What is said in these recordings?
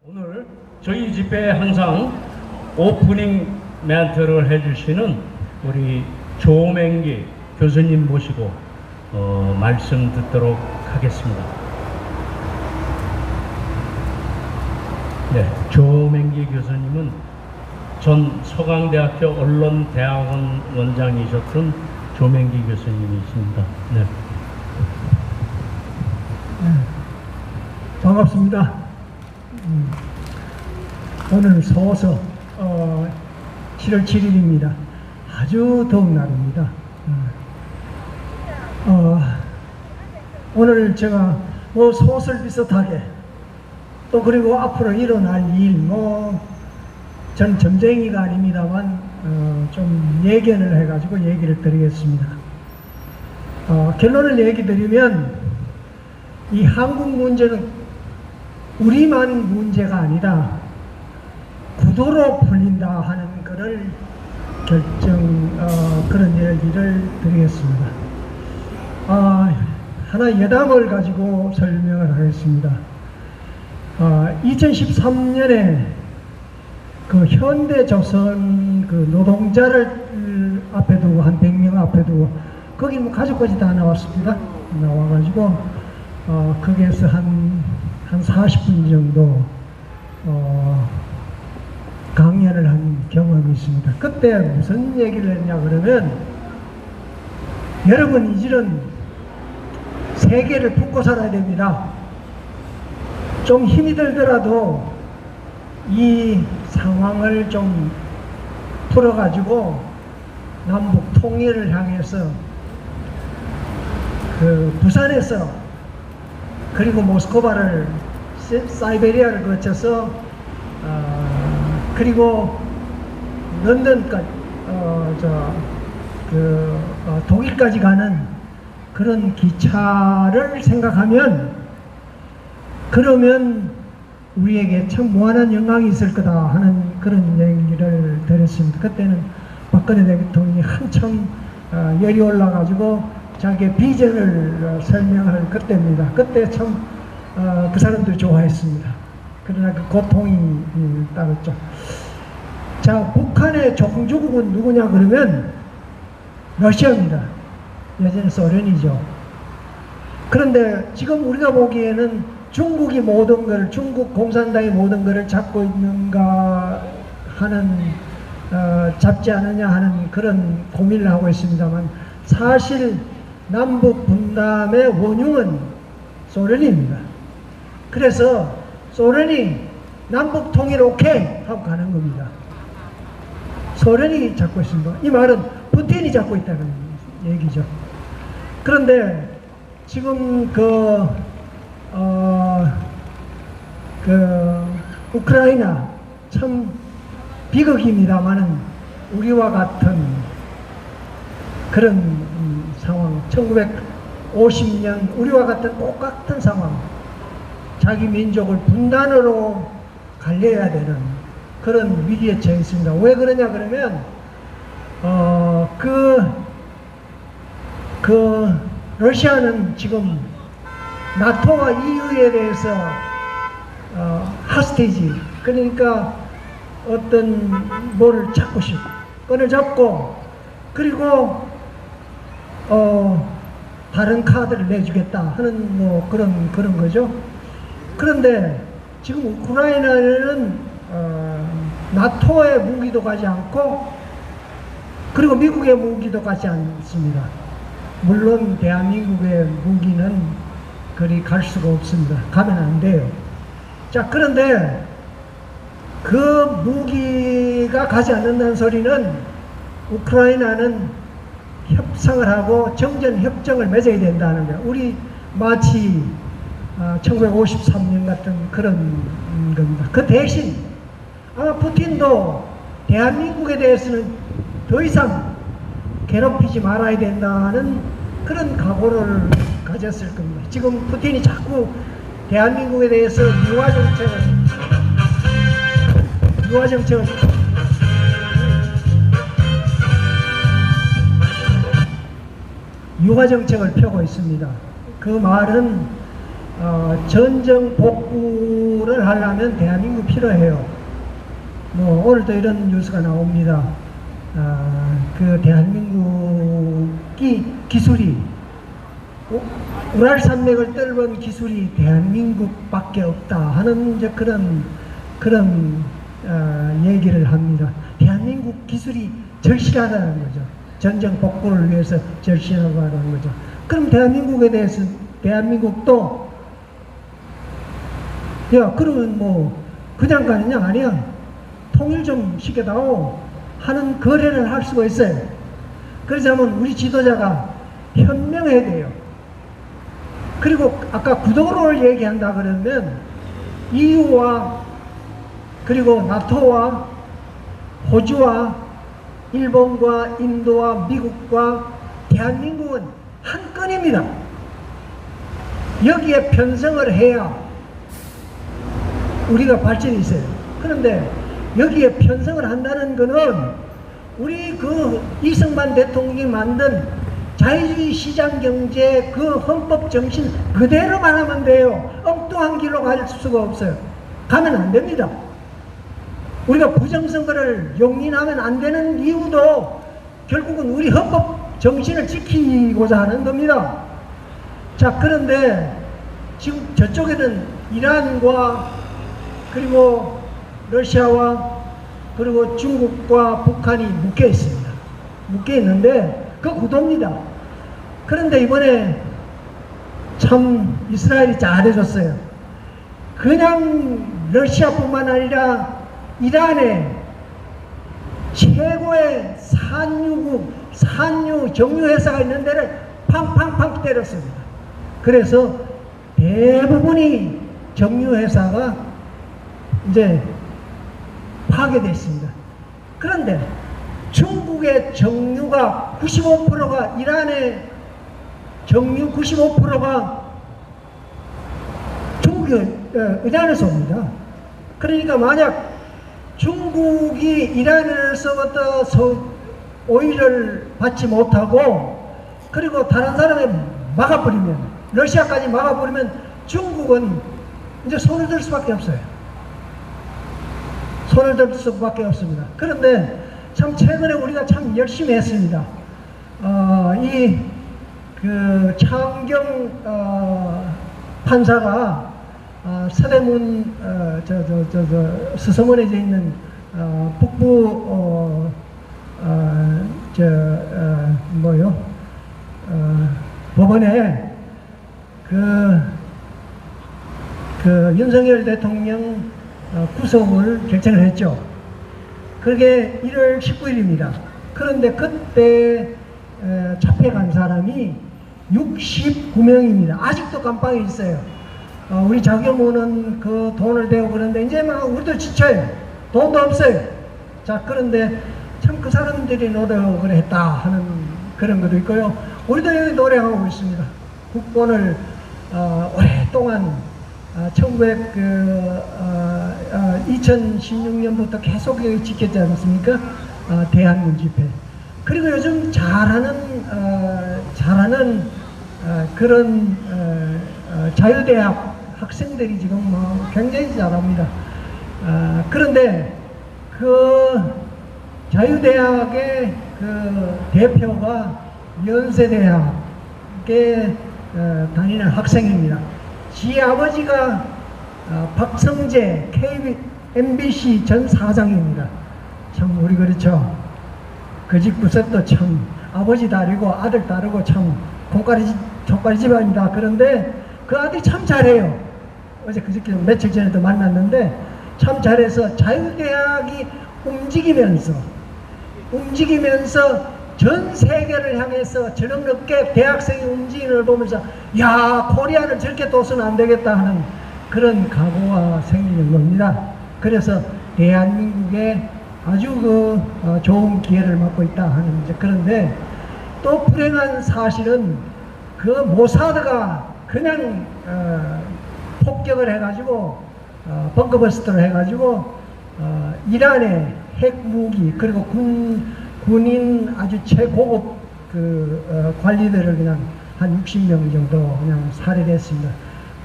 오늘 저희 집회에 항상 오프닝 멘트를 해주시는 우리 조맹기 교수님 모시고 말씀 듣도록 하겠습니다. 네, 조맹기 교수님은 전 서강대학교 언론대학원 원장이셨던 조맹기 교수님이십니다. 네. 반갑습니다. 오늘 서서 7월 7일입니다. 아주 더운 날입니다. 오늘 제가 소설 비슷하게 또 그리고 앞으로 일어날 일 전 점쟁이가 아닙니다만 좀 예견을 해가지고 얘기를 드리겠습니다. 결론을 얘기 드리면 이 한국 문제는 우리만 문제가 아니라 구도로 풀린다 하는 것을 그런 얘기를 드리겠습니다. 하나 예담을 가지고 설명을 하겠습니다. 2013년에 그 현대조선 그 노동자를 앞에 두고 한 100명 앞에 두고 거기 뭐 가족까지 다 나왔습니다. 나와가지고 거기에서 한 40분 정도 강연을 한 경험이 있습니다. 그때 무슨 얘기를 했냐 그러면, 여러분 이제는 세계를 품고 살아야 됩니다. 좀 힘이 들더라도 이 상황을 좀 풀어가지고 남북 통일을 향해서 그 부산에서 그리고 모스크바를 사이베리아를 거쳐서 그리고 런던까지 독일까지 가는 그런 기차를 생각하면, 그러면 우리에게 참 무한한 영광이 있을 거다 하는 그런 얘기를 드렸습니다. 그때는 박근혜 대통령이 한참 열이 올라가지고 자기의 비전을 설명할 그때입니다. 그때 참 그 사람들이 좋아했습니다. 그러나 그 고통이 따랐죠. 자, 북한의 종주국은 누구냐 그러면 러시아입니다. 예전에 소련이죠. 그런데 지금 우리가 보기에는 중국이 모든 것을, 중국 공산당이 모든 것을 잡고 있는가 하는 잡지 않느냐 하는 그런 고민을 하고 있습니다만, 사실 남북 분담의 원흉은 소련입니다. 그래서 소련이 남북 통일 오케이 하고 가는 겁니다. 소련이 잡고 있습니다. 이 말은 푸틴이 잡고 있다는 얘기죠. 그런데 지금 우크라이나 참 비극입니다만은 우리와 같은 그런 상황, 1950년 우리와 같은 똑같은 상황, 자기 민족을 분단으로 갈려야 되는 그런 위기에 처해 있습니다. 왜 그러냐 그러면 러시아는 지금 나토와 EU에 대해서 하스테이지, 그러니까 어떤 뭐를 잡고 싶고 끈을 잡고, 그리고 다른 카드를 내주겠다 하는 뭐 그런 거죠. 그런데 지금 우크라이나는 나토의 무기도 가지 않고, 그리고 미국의 무기도 가지 않습니다. 물론 대한민국의 무기는 그리 갈 수가 없습니다. 가면 안 돼요. 자, 그런데 그 무기가 가지 않는다는 소리는 우크라이나는 협상을 하고 정전 협정을 맺어야 된다는 거예요. 우리 마치 1953년 같은 그런 겁니다. 그 대신 아마 푸틴도 대한민국에 대해서는 더 이상 괴롭히지 말아야 된다는 그런 각오를 가졌을 겁니다. 지금 푸틴이 자꾸 대한민국에 대해서 유화 정책을 펴고 있습니다. 그 말은 전정 복구를 하려면 대한민국 필요해요. 뭐 오늘도 이런 뉴스가 나옵니다. 그 대한민국이 기술이 우랄 산맥을 뚫은 기술이 대한민국밖에 없다 하는 이제 그런 얘기를 합니다. 대한민국 기술이 절실하다는 거죠. 전정 복구를 위해서 절실하다는 거죠. 그럼 대한민국에 대해서 대한민국도 야 그러면 뭐 그냥 가느냐 아니야. 통일 좀 시켜다오 하는 거래를 할 수가 있어요. 그러자면 우리 지도자가 현명해야 돼요. 그리고 아까 구도를 얘기한다 그러면 EU와 그리고 나토와 호주와 일본과 인도와 미국과 대한민국은 한 건입니다. 여기에 편성을 해야 우리가 발전이 있어요. 그런데 여기에 편성을 한다는 것은 우리 그 이승만 대통령이 만든 자유주의 시장경제 그 헌법 정신 그대로만 하면 돼요. 엉뚱한 길로 갈 수가 없어요. 가면 안 됩니다. 우리가 부정선거를 용인하면 안 되는 이유도 결국은 우리 헌법 정신을 지키고자 하는 겁니다. 자, 그런데 지금 저쪽에는 이란과 그리고 러시아와 그리고 중국과 북한이 묶여 있습니다. 묶여 있는데 그 구도입니다. 그런데 이번에 참 이스라엘이 잘해줬어요. 그냥 러시아뿐만 아니라 이란의 최고의 산유 정유회사가 있는 데를 팡팡팡 때렸습니다. 그래서 대부분이 정유회사가 이제 파괴됐습니다. 그런데 중국의 정유가 95%가 이란의 정유 95%가 이란에서 옵니다. 그러니까 만약 중국이 이란에서부터 오일을 받지 못하고 그리고 다른 사람이 막아버리면 러시아까지 막아버리면 중국은 이제 손을 들 수밖에 없어요. 손을 들 수밖에 없습니다. 그런데 참 최근에 우리가 참 열심히 했습니다. 차은경 판사가 서대문 서서문에 있는 북부 법원에 윤석열 대통령 구속을 결정을 했죠. 그게 1월 19일입니다. 그런데 그때 잡혀간 사람이 69명입니다. 아직도 감방에 있어요. 우리 자경우는 그 돈을 대고 그러는데 이제 막 우리도 지쳐요. 돈도 없어요. 자, 그런데 참 그 사람들이 노력을 했다 하는 그런 것도 있고요. 우리도 여기 노력하고 있습니다. 국본을 오랫동안 2016년부터 계속 지켰지 않습니까? 대한문 집회. 그리고 요즘 잘하는 그런 자유대학 학생들이 지금 뭐 굉장히 잘합니다. 그런데 그 자유대학의 그 대표가 연세대학에 다니는 학생입니다. 지 아버지가 박성재 MBC 전 사장입니다. 참 우리 그렇죠. 그 집 구석도 참 아버지 다르고 아들 다르고 참 족발이 집안이다. 그런데 그 아들이 참 잘해요. 어제 그저께 며칠 전에도 만났는데 참 잘해서 자유대학이 움직이면서 전 세계를 향해서 저런 늦게 대학생이 움직이는 걸 보면서 야, 코리아는 저렇게 둬서는 안 되겠다 하는 그런 각오가 생기는 겁니다. 그래서 대한민국에 아주 좋은 기회를 맡고 있다 하는 이제 그런데 또 불행한 사실은 그 모사드가 그냥 폭격을 해가지고 벙커버스터를 해가지고 이란의 핵무기 그리고 군인 아주 최고급 관리들을 그냥 한 60명 정도 그냥 살해됐습니다.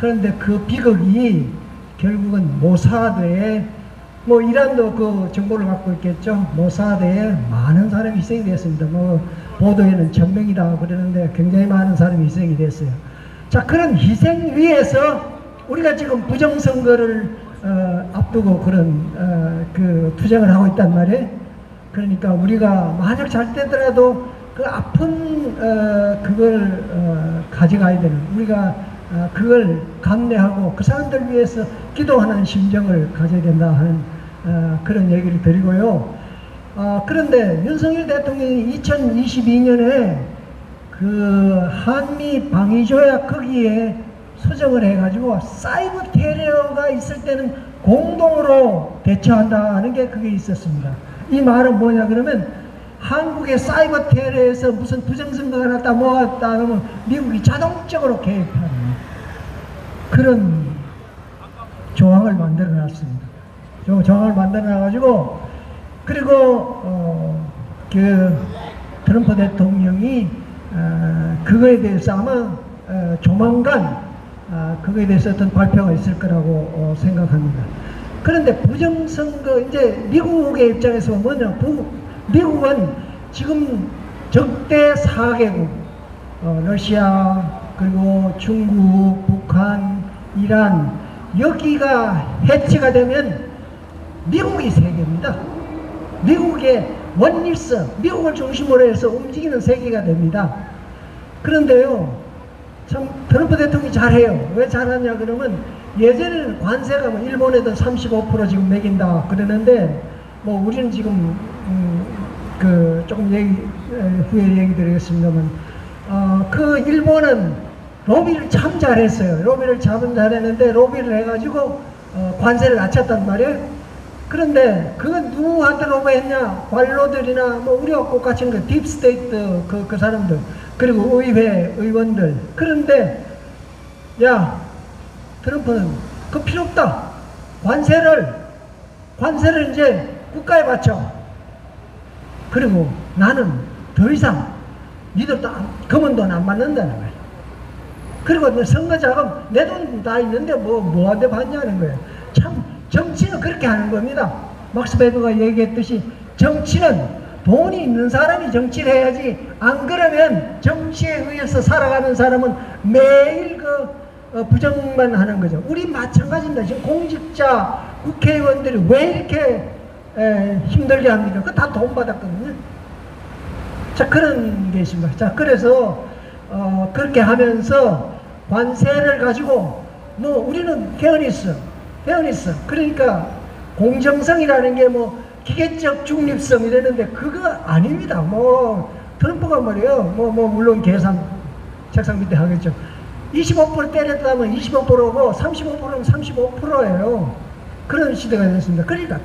그런데 그 비극이 결국은 모사드에, 뭐 이란도 그 정보를 갖고 있겠죠. 모사드에 많은 사람이 희생이 됐습니다. 뭐 보도에는 1000명이라고 그러는데 굉장히 많은 사람이 희생이 됐어요. 자, 그런 희생 위에서 우리가 지금 부정선거를 앞두고 그런 그 투쟁을 하고 있단 말이에요. 그러니까 우리가 만약 잘 되더라도 그 아픈 그걸 가져가야 되는, 우리가 그걸 감내하고 그 사람들 위해서 기도하는 심정을 가져야 된다 하는 그런 얘기를 드리고요. 그런데 윤석열 대통령이 2022년에 그 한미 방위조약 거기에 수정을 해가지고 사이버 테러가 있을 때는 공동으로 대처한다는 게 그게 있었습니다. 이 말은 뭐냐 그러면 한국의 사이버 테러에서 무슨 부정선거가 났다 뭐갔다 하면 미국이 자동적으로 개입하는 그런 조항을 만들어 놨습니다. 조항을 만들어 놔가지고, 그리고 그 트럼프 대통령이 그거에 대해서 아마 조만간 그거에 대해서 어떤 발표가 있을 거라고 생각합니다. 그런데 부정선거, 이제 미국의 입장에서 뭐냐, 미국은 지금 적대 4개국, 러시아, 그리고 중국, 북한, 이란, 여기가 해체가 되면 미국이 세계입니다. 미국의 원리스, 미국을 중심으로 해서 움직이는 세계가 됩니다. 그런데요, 참 트럼프 대통령이 잘해요. 왜 잘하냐 그러면 예전에는 관세가 뭐 일본에도 35% 지금 매긴다 그러는데, 뭐 우리는 지금 그 조금 후에 얘기 드리겠습니다만, 그 일본은 로비를 참 잘했어요. 로비를 참 잘했는데 로비를 해가지고 관세를 낮췄단 말이에요. 그런데 그건 누구한테 로비했냐? 관료들이나 뭐 우리가 똑같이 그 딥스테이트 그 사람들, 그리고 의회 의원들. 그런데 야, 트럼프는 그 필요 없다. 관세를 이제 국가에 바쳐. 그리고 나는 더 이상 니들도 검은 돈 안 받는다는 거예요. 그리고 선거 자금 내 돈 다 있는데 뭐한테 받냐는 거예요. 참 정치는 그렇게 하는 겁니다. 막스 베버가 얘기했듯이 정치는 돈이 있는 사람이 정치를 해야지, 안 그러면 정치에 의해서 살아가는 사람은 매일 부정만 하는 거죠. 우리 마찬가지입니다. 지금 공직자 국회의원들이 왜 이렇게 힘들게 합니까? 그거 다 돈 받았거든요. 자, 그런 게 있습니다. 자, 그래서 그렇게 하면서 관세를 가지고 우리는 페어니스. 그러니까 공정성이라는 게 뭐 기계적 중립성 이랬는데 그거 아닙니다. 뭐 트럼프가 말이에요. 물론 계산 책상 밑에 하겠죠. 25% 때렸다면 25%고 35%면 35%예요. 그런 시대가 됐습니다. 그러니까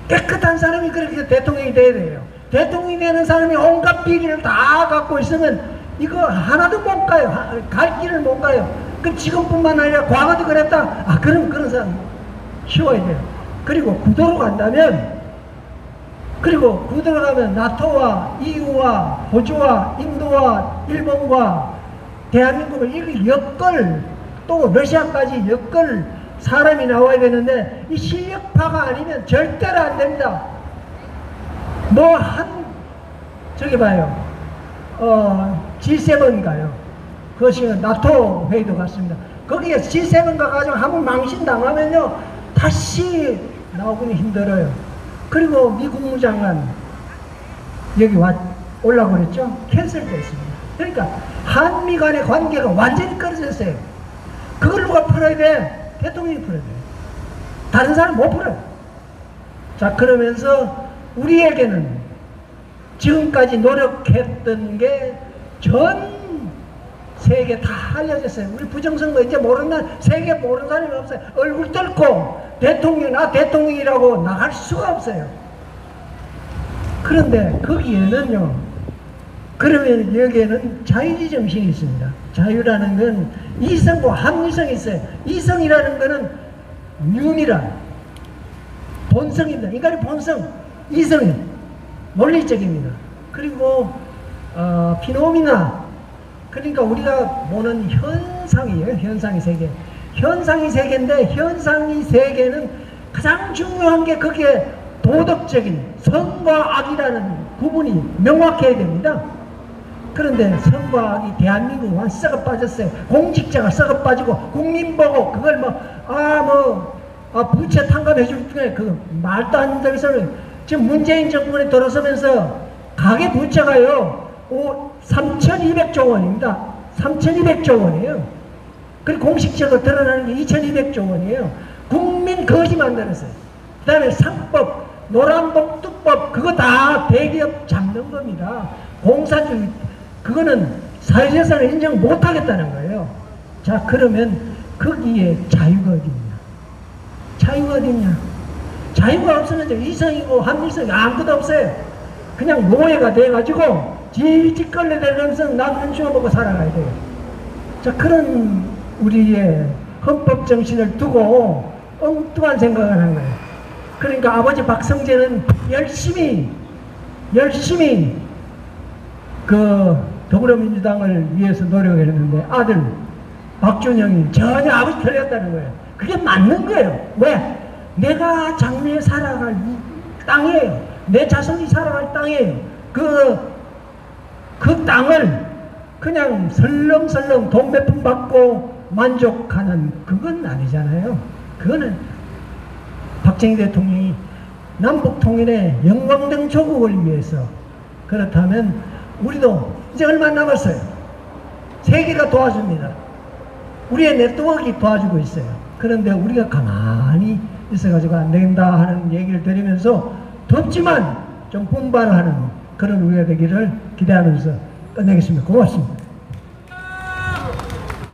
깨끗한 사람이 그렇게 대통령이 돼야 돼요. 대통령이 되는 사람이 온갖 비리를 다 갖고 있으면 이거 하나도 못 가요. 갈 길을 못 가요. 그럼 지금뿐만 아니라 과거도 그랬다. 그럼 그런 사람 키워야 돼요. 그리고 구도로 간다면, 나토와 EU와 호주와 인도와 일본과 대한민국을 이렇게 엮을, 또 러시아까지 엮을 사람이 나와야 되는데 이 실력파가 아니면 절대로 안 됩니다. 저기 봐요. G7가요. 그것이 나토 회의도 같습니다. 거기에 G7 가가지고 한번 망신당하면요, 다시 나오기는 힘들어요. 그리고 미 국무장관 여기 올라고 그랬죠? 캔슬됐습니다. 그러니까 한미 간의 관계가 완전히 끊어졌어요. 그걸 누가 풀어야 돼? 대통령이 풀어야 돼. 다른 사람 못 풀어요. 자, 그러면서 우리에게는 지금까지 노력했던 게 전 세계 다 알려졌어요. 우리 부정선거 이제 모르는, 세계 모르는 사람이 없어요. 얼굴 뚫고 대통령이라고 나갈 수가 없어요. 그런데 거기에는요, 그러면 여기에는 자유주의 정신이 있습니다. 자유라는 건 이성과 합리성이 있어요. 이성이라는 거는 뉴미랄, 본성입니다. 인간의 본성, 이성이 논리적입니다. 그리고 피노미나, 그러니까 우리가 보는 현상이에요. 현상이 세계. 현상이 세계인데 현상이 세계는 가장 중요한 게 그게 도덕적인 선과 악이라는 구분이 명확해야 됩니다. 그런데 선과 악이 대한민국은 썩어 빠졌어요. 공직자가 썩어 빠지고 국민 보고 그걸 부채 탕감해줄 중에 그 말도 안 되는 소리. 지금 문재인 정권에 들어서면서 가계 부채가요 3,200조 원입니다. 3,200조 원이에요. 그리고 공식적으로 드러나는 게 2,200조 원이에요. 국민 거지 만들었어요. 그 다음에 상법, 노란봉투법 그거 다 대기업 잡는 겁니다. 공사주의 그거는 사회재산을 인정 못하겠다는 거예요. 자, 그러면 거기에 자유가 어디냐? 자유가 어디냐? 자유가 없으면 이성이고 합리성이 아무것도 없어요. 그냥 노예가 돼가지고 지직걸레 되면서 남편 주워먹고 살아가야 돼요. 자, 그런 우리의 헌법 정신을 두고 엉뚱한 생각을 한 거예요. 그러니까 아버지 박성재는 열심히 그 더불어민주당을 위해서 노력했는데 아들 박준영이 전혀 아버지 편이었다는 거예요. 그게 맞는 거예요. 왜? 내가 장래에 살아갈 이 땅이에요. 내 자손이 살아갈 땅이에요. 그 땅을 그냥 설렁설렁 돈 몇 푼 받고 만족하는 그건 아니잖아요. 그거는 박정희 대통령이 남북 통일의 영광된 조국을 위해서 그렇다면 우리도 이제 얼마 남았어요. 세계가 도와줍니다. 우리의 네트워크가 도와주고 있어요. 그런데 우리가 가만히 있어가지고 안 된다 하는 얘기를 드리면서 덥지만 좀 분발하는 그런 우리가 되기를 기대하면서 끝내겠습니다. 고맙습니다.